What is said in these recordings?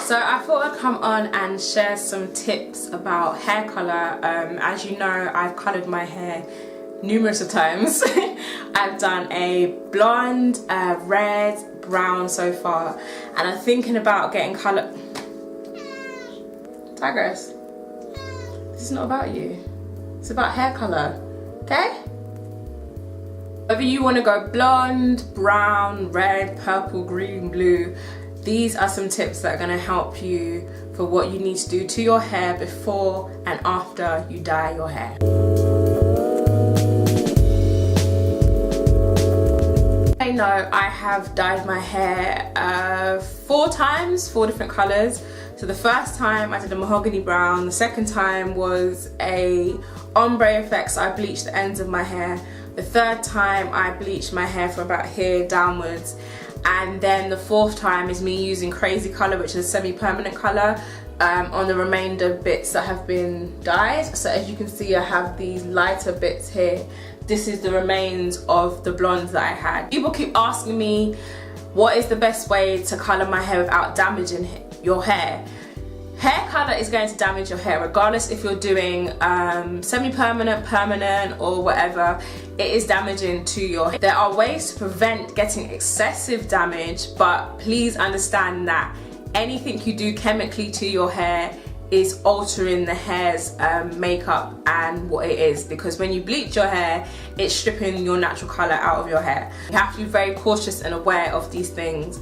So I thought I'd come on and share some tips about hair colour. As you know, I've coloured my hair numerous of times. I've done a blonde, red, brown so far, and I'm thinking about getting colour. Tigress, this is not about you. It's about hair colour, okay? Whether you want to go blonde, brown, red, purple, green, blue, these are some tips that are going to help you for what you need to do to your hair before and after you dye your hair. I know I have dyed my hair 4 times, 4 different colours. So the first time I did a mahogany brown, the second time was a ombre effect, so I bleached the ends of my hair. The third time I bleached my hair from about here downwards, and then the 4th time is me using crazy colour, which is a semi-permanent colour, on the remainder bits that have been dyed. So as you can see, I have these lighter bits here. This is the remains of the blondes that I had. People keep asking me what is the best way to colour my hair without damaging your hair. Hair colour is going to damage your hair regardless if you're doing semi-permanent, permanent or whatever. It is damaging to your hair. There are ways to prevent getting excessive damage, but please understand that anything you do chemically to your hair is altering the hair's makeup and what it is, because when you bleach your hair, it's stripping your natural colour out of your hair. You have to be very cautious and aware of these things.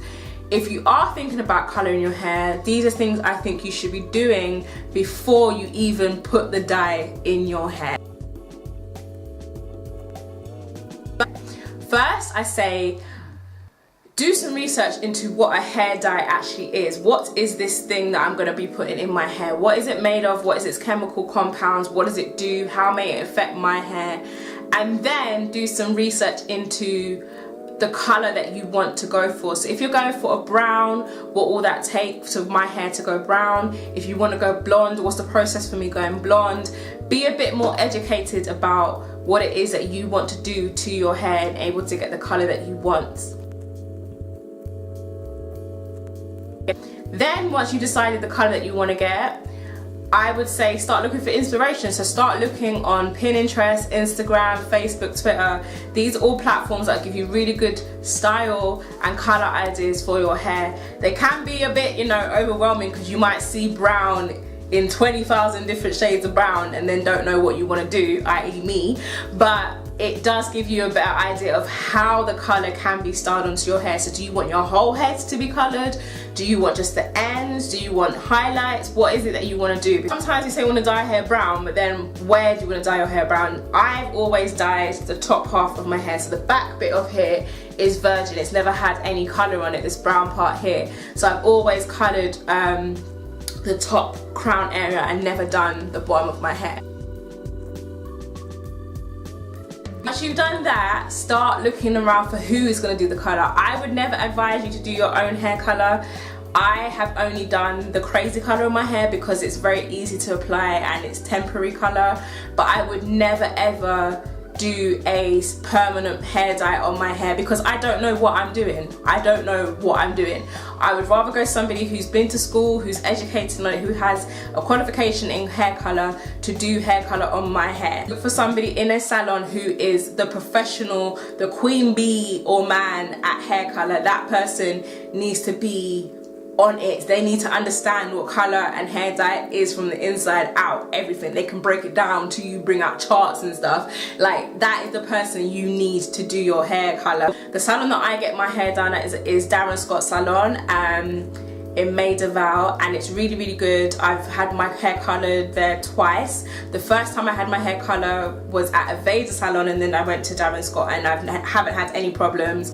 If you are thinking about colouring your hair, these are things I think you should be doing before you even put the dye in your hair. First, I say do some research into what a hair dye actually is. What is this thing that I'm going to be putting in my hair? What is it made of? What is its chemical compounds? What does it do? How may it affect my hair? And then do some research into the colour that you want to go for. So if you're going for a brown, what will that take for my hair to go brown? If you want to go blonde, what's the process for me going blonde? Be a bit more educated about what it is that you want to do to your hair and able to get the colour that you want. Then once you decided the colour that you want to get, I would say start looking for inspiration. So start looking on Pinterest, Instagram, Facebook, Twitter. These are all platforms that give you really good style and colour ideas for your hair. They can be a bit, overwhelming, because you might see brown in 20,000 different shades of brown and then don't know what you want to do, i.e. me. But it does give you a better idea of how the colour can be styled onto your hair. So do you want your whole head to be coloured? Do you want just the ends? Do you want highlights? What is it that you want to do? Sometimes you say you want to dye hair brown, but then where do you want to dye your hair brown? I've always dyed the top half of my hair. So the back bit of here is virgin. It's never had any colour on it, this brown part here. So I've always coloured the top crown area and never done the bottom of my hair. Once you've done that, start looking around for who is going to do the colour. I would never advise you to do your own hair colour. I have only done the crazy colour of my hair because it's very easy to apply and it's temporary colour, but I would never ever do a permanent hair dye on my hair because I don't know what I'm doing. I don't know what I'm doing. I would rather go somebody who's been to school, who's educated on it, who has a qualification in hair colour to do hair colour on my hair. Look for somebody in a salon who is the professional, the queen bee or man at hair colour. That person needs to be on it. They need to understand what colour and hair dye is from the inside out, everything. They can break it down to you, bring out charts and stuff. Like, that is the person you need to do your hair colour. The salon that I get my hair done at is Darren Scott Salon in Maida Vale, and it's really, really good. I've had my hair coloured there twice. The first time I had my hair colour was at Aveda Salon, and then I went to Darren Scott, and I haven't had any problems.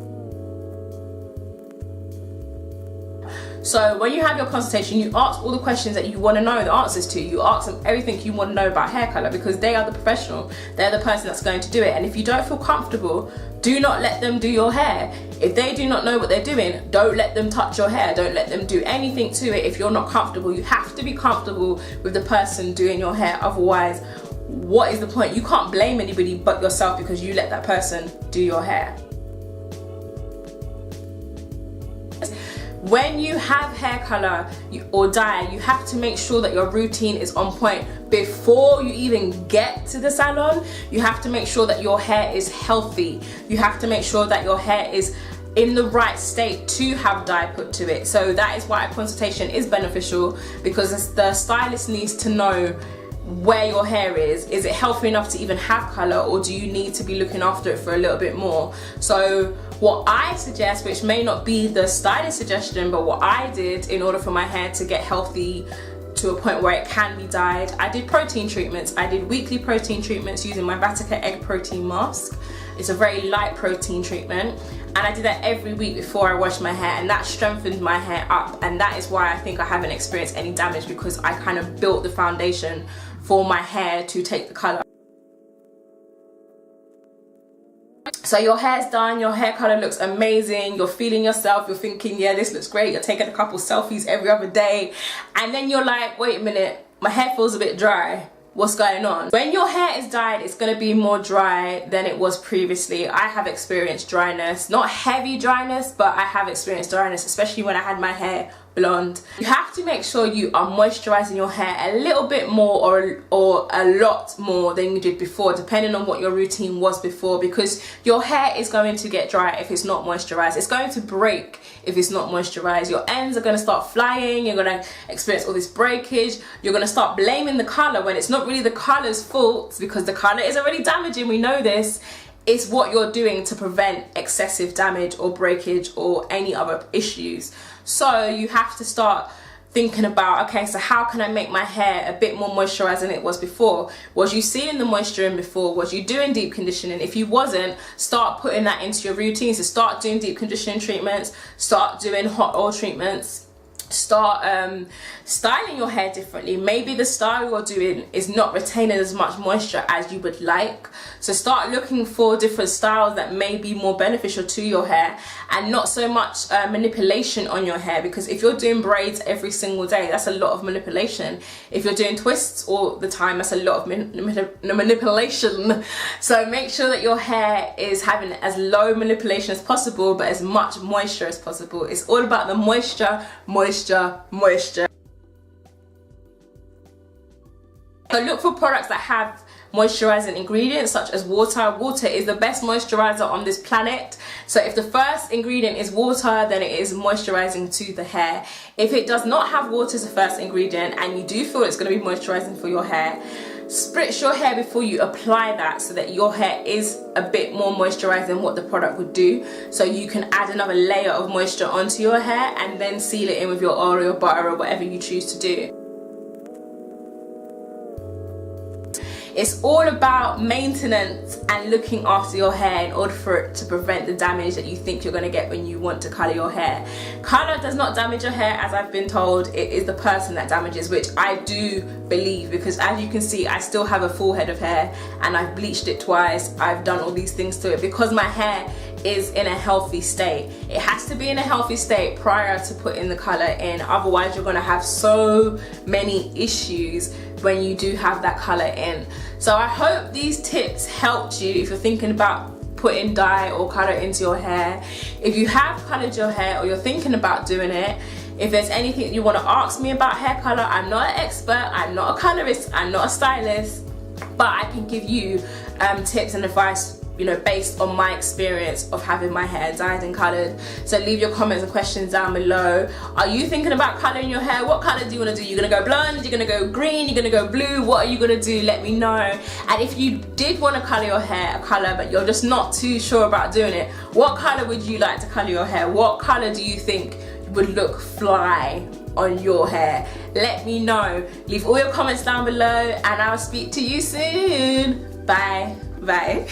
So when you have your consultation, you ask all the questions that you want to know the answers to. You ask them everything you want to know about hair colour, because they are the professional. They're the person that's going to do it. And if you don't feel comfortable, do not let them do your hair. If they do not know what they're doing, don't let them touch your hair. Don't let them do anything to it if you're not comfortable. You have to be comfortable with the person doing your hair. Otherwise, what is the point? You can't blame anybody but yourself because you let that person do your hair. when you have hair color or dye, you have to make sure that your routine is on point before you even get to the salon. You have to make sure that your hair is healthy. You have to make sure that your hair is in the right state to have dye put to it. So that is why a consultation is beneficial, because the stylist needs to know where your hair is. Is it healthy enough to even have color, or do you need to be looking after it for a little bit more? So what I suggest, which may not be the stylist suggestion, but what I did in order for my hair to get healthy to a point where it can be dyed, I did protein treatments. I did weekly protein treatments using my Vatica egg protein mask. It's a very light protein treatment, and I did that every week before I washed my hair, and that strengthened my hair up. And that is why I think I haven't experienced any damage, because I kind of built the foundation for my hair to take the color. So your hair's done, your hair color looks amazing, you're feeling yourself, you're thinking, yeah, this looks great, you're taking a couple selfies every other day, and then you're like, wait a minute, my hair feels a bit dry. What's going on? When your hair is dyed, it's going to be more dry than it was previously. I have experienced dryness, not heavy dryness, but I have experienced dryness, especially when I had my hair blonde. You have to make sure you are moisturizing your hair a little bit more or a lot more than you did before, depending on what your routine was before, because your hair is going to get dry if it's not moisturized. It's going to break if it's not moisturized. Your ends are going to start flying, you're going to experience all this breakage, you're going to start blaming the color when it's not really the color's fault, because the color is already damaging, we know this. It's what you're doing to prevent excessive damage or breakage or any other issues. So you have to start thinking about, okay, so how can I make my hair a bit more moisturized than it was before? Was you seeing the moisture in before? Was you doing deep conditioning? If you wasn't, start putting that into your routine. So start doing deep conditioning treatments, start doing hot oil treatments, start styling your hair differently. Maybe the style you're doing is not retaining as much moisture as you would like, so start looking for different styles that may be more beneficial to your hair, and not so much manipulation on your hair, because if you're doing braids every single day, that's a lot of manipulation. If you're doing twists all the time, that's a lot of manipulation. So make sure that your hair is having as low manipulation as possible, but as much moisture as possible. It's all about the moisture, moisture, moisture. So look for products that have moisturizing ingredients such as water. Water is the best moisturizer on this planet. So if the first ingredient is water, then it is moisturizing to the hair. If it does not have water as the first ingredient and you do feel it's going to be moisturizing for your hair, spritz your hair before you apply that, so that your hair is a bit more moisturized than what the product would do. So you can add another layer of moisture onto your hair and then seal it in with your oil or your butter or whatever you choose to do. It's all about maintenance and looking after your hair in order for it to prevent the damage that you think you're going to get when you want to color your hair. Color does not damage your hair, as I've been told. It is the person that damages, which I do believe, because as you can see, I still have a full head of hair and I've bleached it twice. I've done all these things to it because my hair is in a healthy state. It has to be in a healthy state prior to putting the color in, otherwise you're going to have so many issues when you do have that color in. So I hope these tips helped you if you're thinking about putting dye or color into your hair. If you have colored your hair or you're thinking about doing it, if there's anything you want to ask me about hair color, I'm not an expert, I'm not a colorist, I'm not a stylist, but I can give you tips and advice, you know, based on my experience of having my hair dyed and colored. So leave your comments and questions down below. Are you thinking about coloring your hair? What color do you want to do? You're gonna go blonde, you're gonna go green, you're gonna go blue? What are you gonna do? Let me know. And if you did want to color your hair a color but you're just not too sure about doing it, what color would you like to color your hair? What color do you think would look fly on your hair? Let me know. Leave all your comments down below and I'll speak to you soon. Bye. Bye.